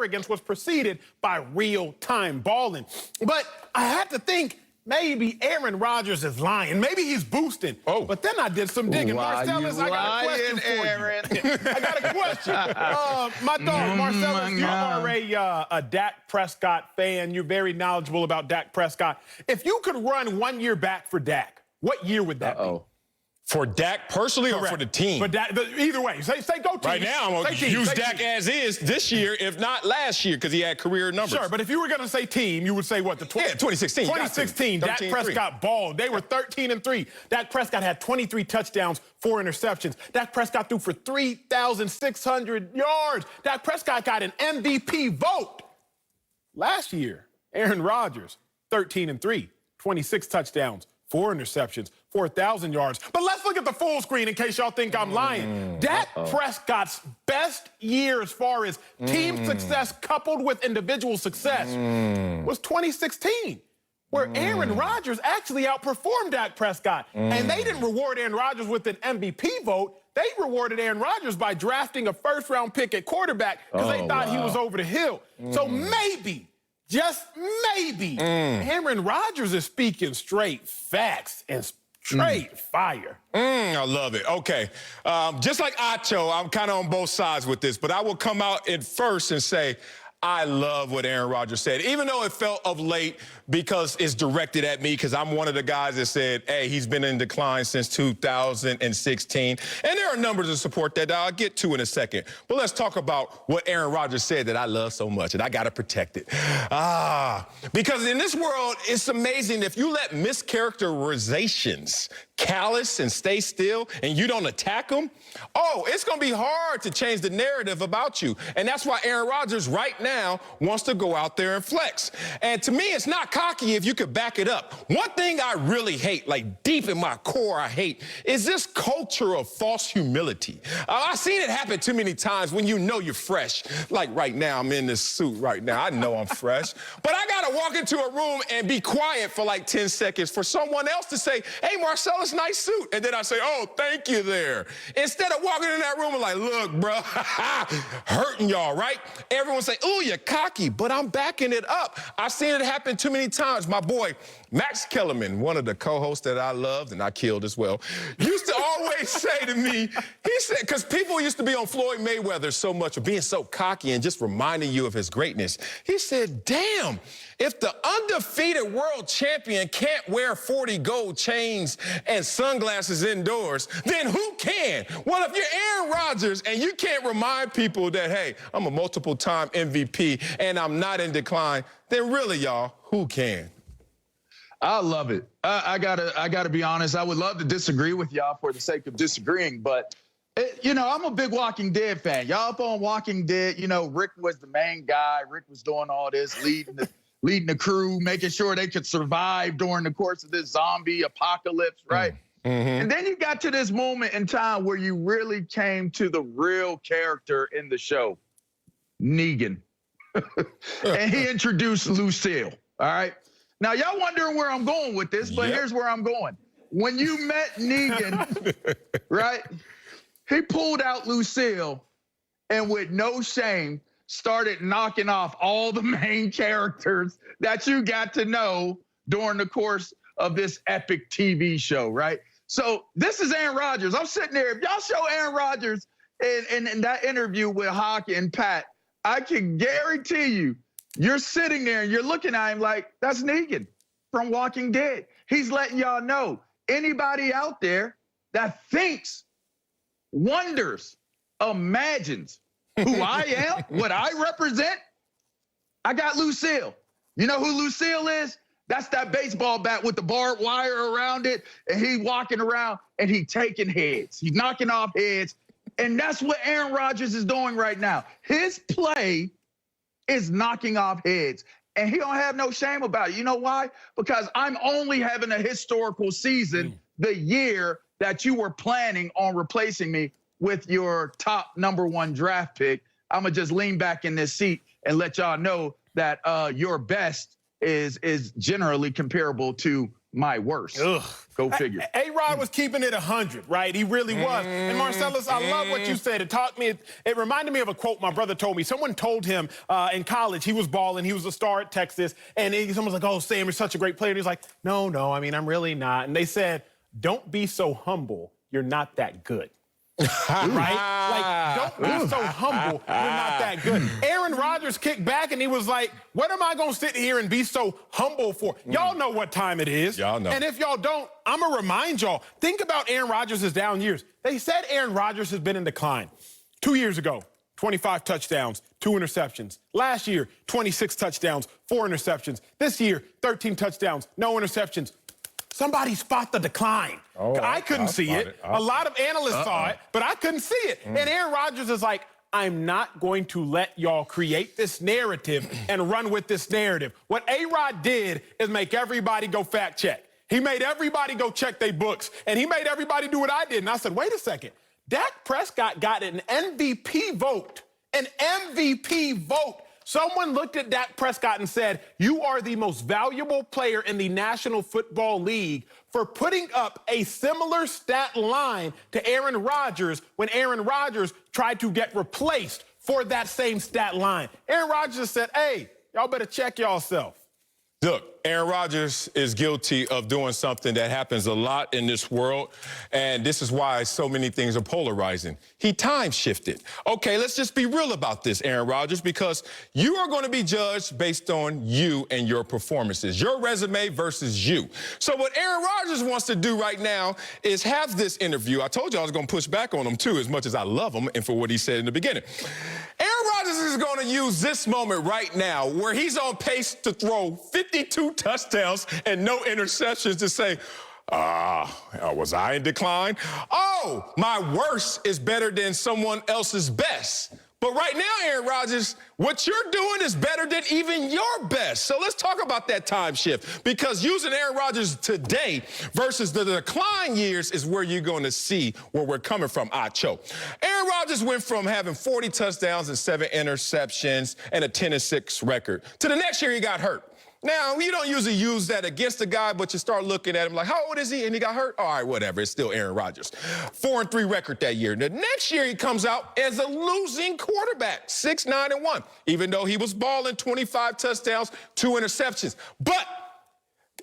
arrogance was preceded by real-time balling. But I had to think, maybe Aaron Rodgers is lying. Maybe he's boosting. Oh. But then I did some digging. Marcellus, I got a question for Aaron? you. I got a question. My dog, Marcellus, you are a Dak Prescott fan. You're very knowledgeable about Dak Prescott. If you could run 1 year back for Dak, what year would that be? For Dak personally or for the team? For Dak, either way. Say go team. Right now, I'm going to use Dak as is this year, if not last year, because he had career numbers. Sure, but if you were going to say team, you would say what? 2016. 2016, Dak Prescott balled. They were 13-3. Dak Prescott had 23 touchdowns, 4 interceptions. Dak Prescott threw for 3,600 yards. Dak Prescott got an MVP vote. Last year, Aaron Rodgers, 13-3, 26 touchdowns, 4 interceptions, 4,000 yards. But let's look at the full screen in case y'all think I'm lying. Dak Prescott's best year as far as team success coupled with individual success was 2016, where Aaron Rodgers actually outperformed Dak Prescott. And they didn't reward Aaron Rodgers with an MVP vote. They rewarded Aaron Rodgers by drafting a first-round pick at quarterback because they thought he was over the hill. So maybe, just maybe, Aaron Rodgers is speaking straight facts and straight fire. I love it. Okay. Just like Acho, I'm kind of on both sides with this, but I will come out in first and say, I love what Aaron Rodgers said, even though it felt of late because it's directed at me because I'm one of the guys that said, hey, he's been in decline since 2016. And there are numbers to support that I'll get to in a second. But let's talk about what Aaron Rodgers said that I love so much, and I got to protect it. Because in this world, it's amazing if you let mischaracterizations callous and stay still and you don't attack them, it's going to be hard to change the narrative about you. And that's why Aaron Rodgers right now wants to go out there and flex. And to me, it's not cocky if you could back it up. One thing I really hate, like deep in my core I hate, is this culture of false humility. I've seen it happen too many times when you know you're fresh. Like right now, I'm in this suit right now. I know I'm fresh. But I got to walk into a room and be quiet for like 10 seconds for someone else to say, hey, Marcellus, nice suit. And then I say, oh, thank you there. Instead of walking in that room and like, look, bro, hurting y'all, right? Everyone say, ooh, you're cocky, but I'm backing it up. I've seen it happen too many times. My boy, Max Kellerman, one of the co-hosts that I loved and I killed as well, used to always say to me, he said, because people used to be on Floyd Mayweather so much of being so cocky and just reminding you of his greatness. He said, damn, if the undefeated world champion can't wear 40 gold chains and sunglasses indoors, then who can? Well, if you're Aaron Rodgers and you can't remind people that, hey, I'm a multiple-time MVP and I'm not in decline, then really, y'all, who can? I love it. I gotta be honest. I would love to disagree with y'all for the sake of disagreeing, but I'm a big Walking Dead fan. Y'all up on Walking Dead? Rick was the main guy. Rick was doing all this, leading the crew, making sure they could survive during the course of this zombie apocalypse, right? And then you got to this moment in time where you really came to the real character in the show, Negan, and he introduced Lucille. All right. Now, y'all wondering where I'm going with this, but here's where I'm going. When you met Negan, right, he pulled out Lucille and with no shame started knocking off all the main characters that you got to know during the course of this epic TV show, right? So this is Aaron Rodgers. I'm sitting there. If y'all show Aaron Rodgers in that interview with Hawk and Pat, I can guarantee you, you're sitting there and you're looking at him like, that's Negan from Walking Dead. He's letting y'all know, anybody out there that thinks, wonders, imagines who I am, what I represent, I got Lucille. You know who Lucille is? That's that baseball bat with the barbed wire around it, and he walking around and he taking heads. He's knocking off heads, and that's what Aaron Rodgers is doing right now. His play is knocking off heads, and he don't have no shame about it. You know why? Because I'm only having a historical season the year that you were planning on replacing me with your top #1 draft pick. I'm going to just lean back in this seat and let y'all know that your best is generally comparable to my worst. Ugh. Go figure. A-Rod was keeping it 100, right? He really was. And Marcellus, I love what you said. It reminded me of a quote my brother told me. Someone told him in college, he was balling, he was a star at Texas, and someone was like, oh, Sam, you're such a great player. And he's like, no, I mean, I'm really not. And they said, don't be so humble, you're not that good. Right? Like, don't be so humble, you're not that good. Aaron Rodgers kicked back and he was like, what am I going to sit here and be so humble for? Y'all know what time it is. Y'all know. And if y'all don't, I'm going to remind y'all, think about Aaron Rodgers' down years. They said Aaron Rodgers has been in decline. 2 years ago, 25 touchdowns, 2 interceptions. Last year, 26 touchdowns, 4 interceptions. This year, 13 touchdowns, no interceptions. Somebody spot the decline. Oh, I couldn't see it. A lot of analysts saw it, but I couldn't see it. And Aaron Rodgers is like, I'm not going to let y'all create this narrative and run with this narrative. What A-Rod did is make everybody go fact check. He made everybody go check their books, and he made everybody do what I did. And I said, wait a second. Dak Prescott got an MVP vote. An MVP vote. Someone looked at Dak Prescott and said, you are the most valuable player in the National Football League for putting up a similar stat line to Aaron Rodgers when Aaron Rodgers tried to get replaced for that same stat line. Aaron Rodgers said, hey, y'all better check yourself. Look, Aaron Rodgers is guilty of doing something that happens a lot in this world, and this is why so many things are polarizing. He time shifted. Okay, let's just be real about this, Aaron Rodgers, because you are going to be judged based on you and your performances, your resume versus you. So what Aaron Rodgers wants to do right now is have this interview. I told you I was going to push back on him, too, as much as I love him and for what he said in the beginning. Aaron Rodgers is going to use this moment right now where he's on pace to throw 52 touchdowns and no interceptions to say, was I in decline? Oh, my worst is better than someone else's best. But right now, Aaron Rodgers, what you're doing is better than even your best. So let's talk about that time shift, because using Aaron Rodgers today versus the decline years is where you're going to see where we're coming from, Acho. Aaron Rodgers went from having 40 touchdowns and 7 interceptions and a 10-6 record to the next year he got hurt. Now, you don't usually use that against a guy, but you start looking at him like, how old is he? And he got hurt? All right, whatever. It's still Aaron Rodgers. 4-3 record that year. The next year, he comes out as a losing quarterback, 6-9-1, even though he was balling 25 touchdowns, 2 interceptions. But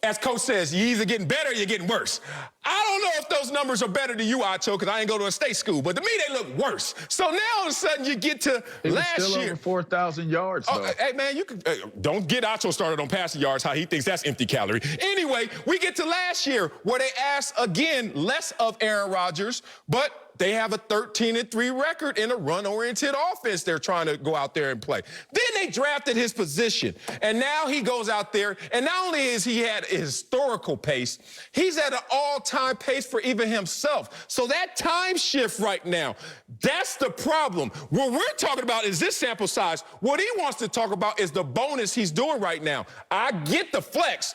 as Coach says, you're either getting better or you're getting worse. I don't know if those numbers are better to you, Acho, because I ain't go to a state school, but to me, they look worse. So now all of a sudden you get to last still year. Over 4,000 yards, though. Hey, man, you can don't get Acho started on passing yards, how he thinks that's empty calorie. Anyway, we get to last year where they asked, again, less of Aaron Rodgers, but they have a 13-3 record in a run-oriented offense they're trying to go out there and play. Then they drafted his position, and now he goes out there, and not only is he at a historical pace, he's at an all-time pace for even himself. So that time shift right now, that's the problem. What we're talking about is this sample size. What he wants to talk about is the bonus he's doing right now. I get the flex.